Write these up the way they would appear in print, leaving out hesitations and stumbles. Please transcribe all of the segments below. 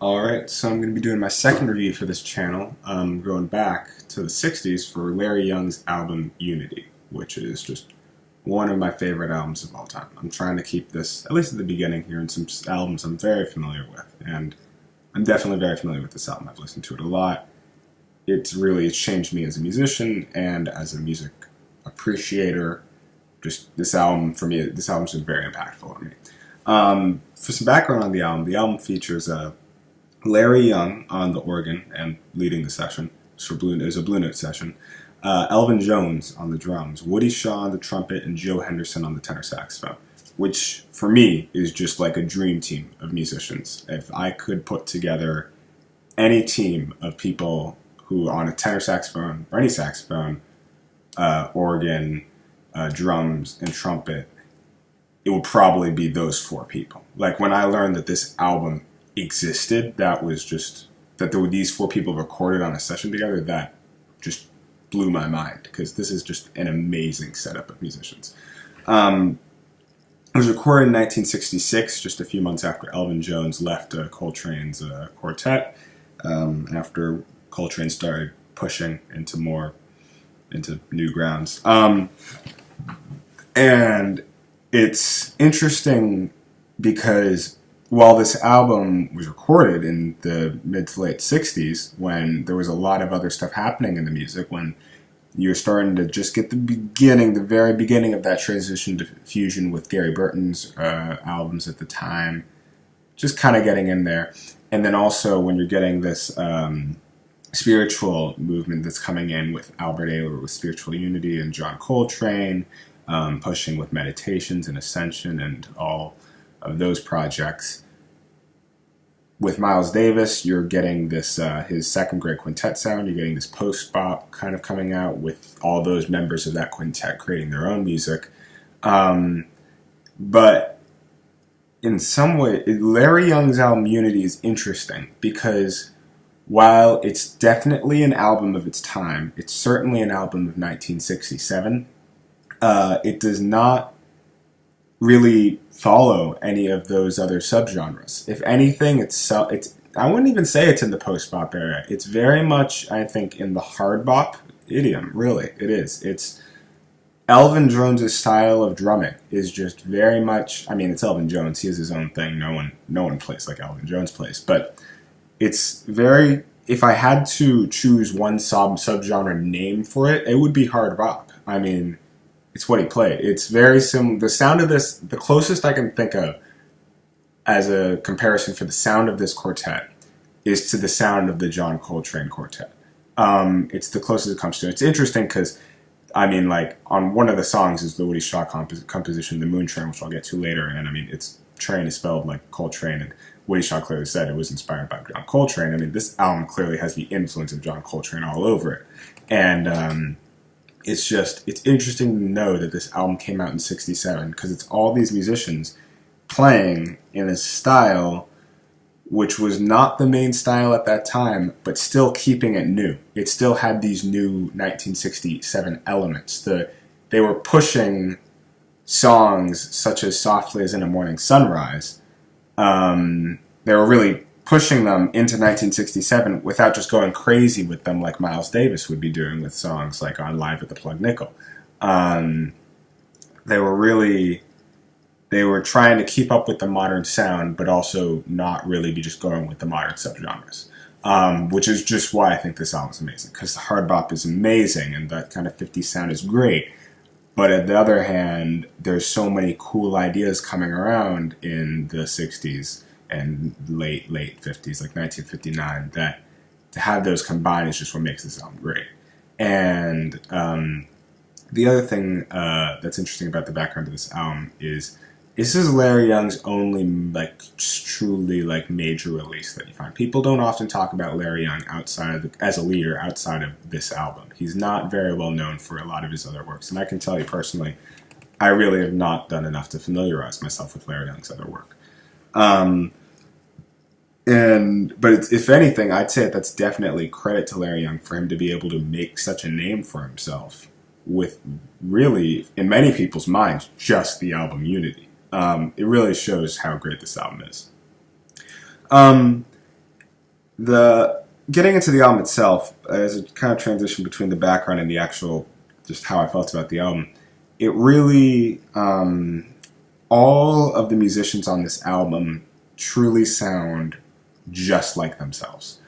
Alright, so I'm going to be doing my second review for this channel, going back to the 60s for Larry Young's album Unity, which is just one of my favorite albums of all time. I'm trying to keep this, at least at the beginning, here in some albums I'm very familiar with, and I'm definitely very familiar with this album. I've listened to it a lot. It's changed me as a musician and as a music appreciator. Just this album, for me, this album's been very impactful on me. For some background on the album features Larry Young on the organ and leading the session. It was a Blue Note session. Elvin Jones on the drums, Woody Shaw on the trumpet, and Joe Henderson on the tenor saxophone, which for me is just like a dream team of musicians. If I could put together any team of people who on a tenor saxophone or any saxophone, organ, drums, and trumpet, it would probably be those four people. Like when I learned that this album existed, that was just that there were these four people recorded on a session together, that just blew my mind, because this is just an amazing setup of musicians. It was recorded in 1966, just a few months after Elvin Jones left Coltrane's quartet, after Coltrane started pushing into new grounds. And it's interesting because while this album was recorded in the mid to late 60s, when there was a lot of other stuff happening in the music, when you're starting to just get the very beginning of that transition to fusion with Gary Burton's albums at the time, just kind of getting in there. And then also when you're getting this spiritual movement that's coming in with Albert Ayler with Spiritual Unity and John Coltrane, pushing with Meditations and Ascension and all of those projects. With Miles Davis, you're getting this his second great quintet sound. You're getting this post-bop kind of coming out with all those members of that quintet creating their own music. But in some way, Larry Young's album Unity is interesting because while it's definitely an album of its time, it's certainly an album of 1967, it does not really follow any of those other subgenres. If anything, I wouldn't even say it's in the post-bop era. It's very much, I think, in the hard bop idiom, really. It is. It's Elvin Jones' style of drumming is just very much, I mean, it's Elvin Jones. He has his own thing. No one plays like Elvin Jones plays. But it's very, if I had to choose one subgenre name for it, it would be hard bop. I mean, it's what he played. It's very similar. The sound of this, the closest I can think of as a comparison for the sound of this quartet is to the sound of the John Coltrane quartet. It's the closest it comes to. It's interesting because, I mean, like, on one of the songs is the Woody Shaw composition, The Moon Train, which I'll get to later. And, I mean, it's train is spelled like Coltrane, and Woody Shaw clearly said it was inspired by John Coltrane. I mean, this album clearly has the influence of John Coltrane all over it. And, it's interesting to know that this album came out in 67 because it's all these musicians playing in a style which was not the main style at that time, but still keeping it new. It still had these new 1967 elements. They were pushing songs such as Softly as in a Morning Sunrise. They were really pushing them into 1967 without just going crazy with them like Miles Davis would be doing with songs like on Live at the Plug Nickel. They were trying to keep up with the modern sound, but also not really be just going with the modern subgenres. Which is just why I think this album is amazing, because the hard bop is amazing and that kind of 50s sound is great. But on the other hand, there's so many cool ideas coming around in the 60s and late 50s, like 1959, that to have those combined is just what makes this album great. And the other thing that's interesting about the background of this album is this is Larry Young's only truly major release that you find. People don't often talk about Larry Young as a leader outside of this album. He's not very well known for a lot of his other works, and I can tell you personally, I really have not done enough to familiarize myself with Larry Young's other work. But if anything, I'd say that's definitely credit to Larry Young for him to be able to make such a name for himself with really, in many people's minds, just the album Unity. It really shows how great this album is. the getting into the album itself, as a kind of transition between the background and the actual, just how I felt about the album, it really, all of the musicians on this album truly sound just like themselves.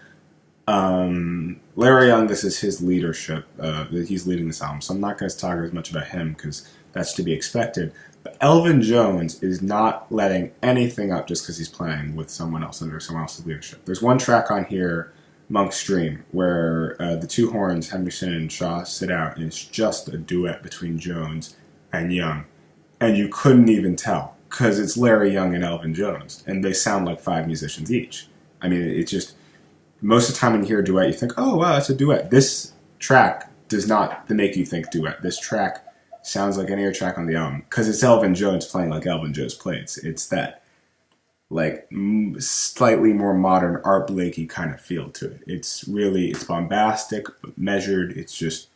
Larry Young, this is his leadership. He's leading this album, so I'm not going to talk as much about him because that's to be expected. But Elvin Jones is not letting anything up just because he's playing with someone else under someone else's leadership. There's one track on here, Monk's Dream, where the two horns, Henderson and Shaw, sit out, and it's just a duet between Jones and Young. And you couldn't even tell because it's Larry Young and Elvin Jones, and they sound like 5 musicians each. I mean, it's just, most of the time when you hear a duet, you think, oh, wow, that's a duet. This track does not make you think duet. This track sounds like any other track on the album because it's Elvin Jones playing like Elvin Jones plays. It's that, like, slightly more modern Art Blakey kind of feel to it. It's bombastic, but measured. It's just,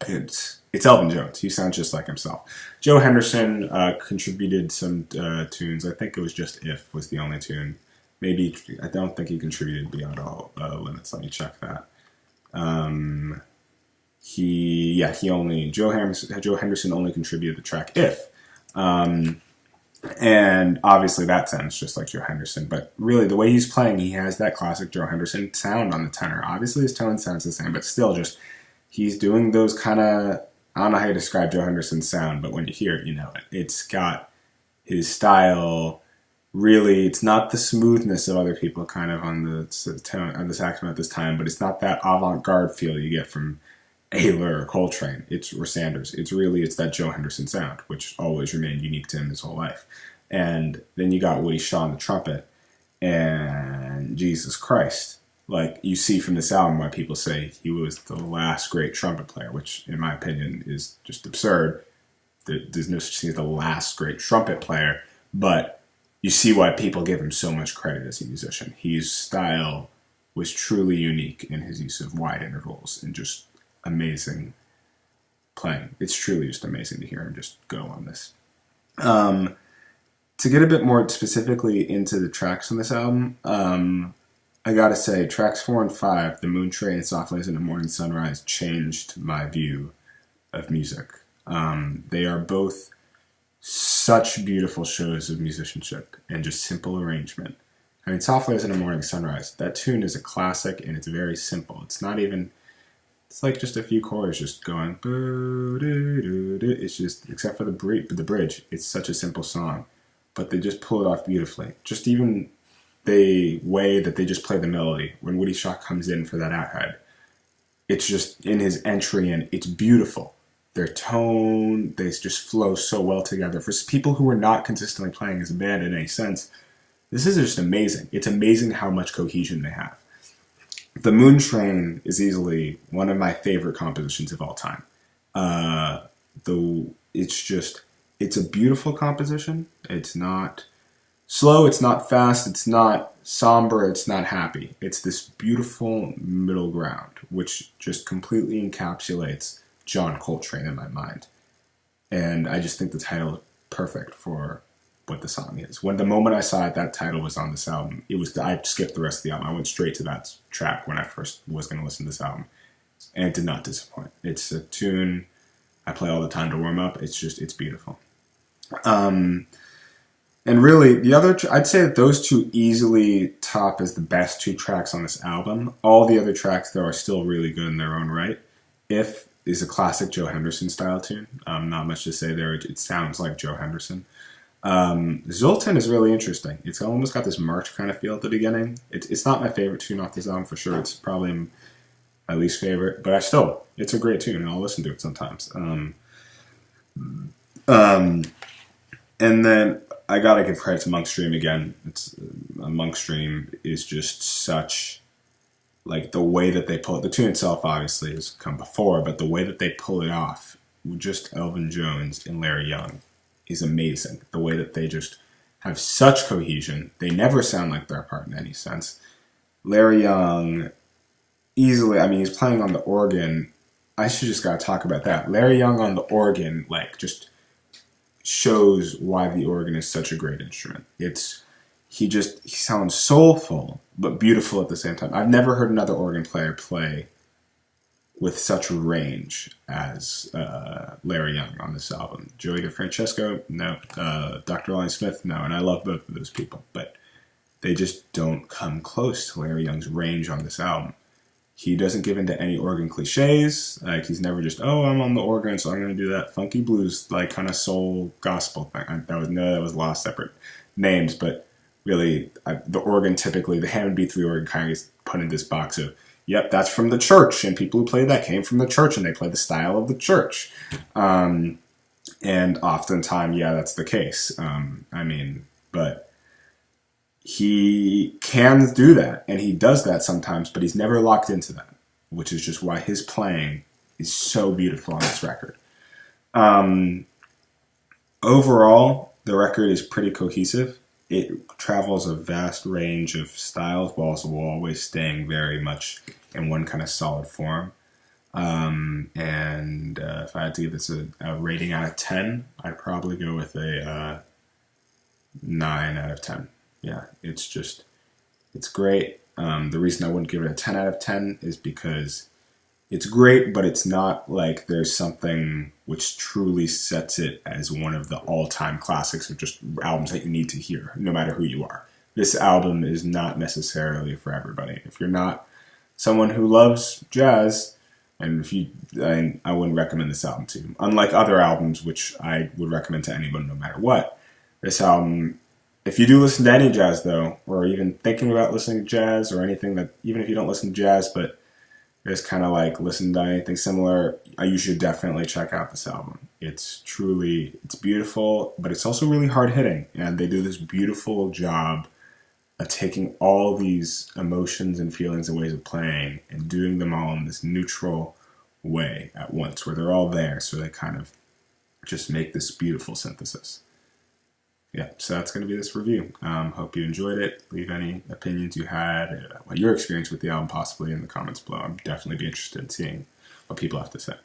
it's Elvin Jones. He sounds just like himself. Joe Henderson contributed some tunes. I think it was just If was the only tune. Maybe, I don't think he contributed Beyond All Limits. Let me check that. Joe Henderson only contributed the track If. And obviously that sounds just like Joe Henderson, but really the way he's playing, he has that classic Joe Henderson sound on the tenor. Obviously his tone sounds the same, but still just, he's doing those kind of, I don't know how you describe Joe Henderson's sound, but when you hear it, you know it. It's got his style. Really, it's not the smoothness of other people kind of on the tone, on the saxophone at this time, but it's not that avant-garde feel you get from Ayler or Coltrane. Or Sanders. It's that Joe Henderson sound, which always remained unique to him his whole life. And then you got Woody Shaw on the trumpet, and Jesus Christ. Like, you see from this album why people say he was the last great trumpet player, which, in my opinion, is just absurd. There's no such thing as the last great trumpet player, but you see why people give him so much credit as a musician. His style was truly unique in his use of wide intervals and just amazing playing. It's truly just amazing to hear him just go on this. To get a bit more specifically into the tracks on this album, I gotta say, tracks 4 and 5, The Moon Train and Soft Lays in the Morning Sunrise, changed my view of music. They are both such beautiful shows of musicianship and just simple arrangement. I mean, Soft Lays in the Morning Sunrise, that tune is a classic and it's very simple. It's not even, it's like just a few chords just going, it's just, except for the bridge, it's such a simple song, but they just pull it off beautifully. Just even the way that they just play the melody when Woody Shaw comes in for that out-head, it's just in his entry and it's beautiful. Their tone, they just flow so well together. For people who are not consistently playing as a band in any sense, this is just amazing. It's amazing how much cohesion they have. The Moon Train is easily one of my favorite compositions of all time. It's a beautiful composition. It's not slow, it's not fast, it's not somber, it's not happy. It's this beautiful middle ground, which just completely encapsulates John Coltrane in my mind. And I just think the title is perfect for what the song is. The moment I saw that title was on this album, I skipped the rest of the album. I went straight to that track when I first was going to listen to this album. And it did not disappoint. It's a tune I play all the time to warm up. It's beautiful. And really, I'd say that those two easily top as the best 2 tracks on this album. All the other tracks, though, are still really good in their own right. If is a classic Joe Henderson style tune. Not much to say there. It sounds like Joe Henderson. Zoltan is really interesting. It's almost got this march kind of feel at the beginning. It's not my favorite tune off this album for sure. It's probably my least favorite, but it's a great tune and I'll listen to it sometimes. And then I gotta give credit to Monk's Dream again. Monk's Dream is just such, like, the way that they pull it. The tune itself obviously has come before, but the way that they pull it off, just Elvin Jones and Larry Young, is amazing. The way that they just have such cohesion. They never sound like they're apart in any sense. Larry Young, easily, I mean, he's playing on the organ. I should just gotta talk about that. Larry Young on the organ, like, just shows why the organ is such a great instrument. he sounds soulful but beautiful at the same time. I've never heard another organ player play with such range as Larry Young on this album. Joey DeFrancesco, no. Dr. Lonnie Smith, no. And I love both of those people, but they just don't come close to Larry Young's range on this album. He doesn't give into any organ cliches. Like, he's never just, oh, I'm on the organ, so I'm going to do that funky blues, like, kind of soul gospel thing. That was a lot of separate names, but really, the organ typically, the Hammond B3 organ kind of gets put in this box of, yep, that's from the church, and people who play that came from the church, and they play the style of the church. And oftentimes, yeah, that's the case. But he can do that, and he does that sometimes, but he's never locked into that, which is just why his playing is so beautiful on this record. Overall, the record is pretty cohesive. It travels a vast range of styles while also always staying very much in one kind of solid form. If I had to give this a rating out of 10, I'd probably go with a 9 out of 10. Yeah, it's great. The reason I wouldn't give it a 10 out of 10 is because it's great, but it's not like there's something which truly sets it as one of the all-time classics or just albums that you need to hear, no matter who you are. This album is not necessarily for everybody. If you're not someone who loves jazz, and I wouldn't recommend this album to you. Unlike other albums, which I would recommend to anyone no matter what. This album, if you do listen to any jazz though, or even thinking about listening to jazz or anything that, even if you don't listen to jazz, but just kind of like listen to anything similar, you should definitely check out this album. It's beautiful, but it's also really hard hitting. And they do this beautiful job of taking all these emotions and feelings and ways of playing and doing them all in this neutral way at once, where they're all there. So they kind of just make this beautiful synthesis. Yeah, so that's going to be this review. Hope you enjoyed it. Leave any opinions you had, your experience with the album possibly in the comments below. I'd definitely be interested in seeing what people have to say.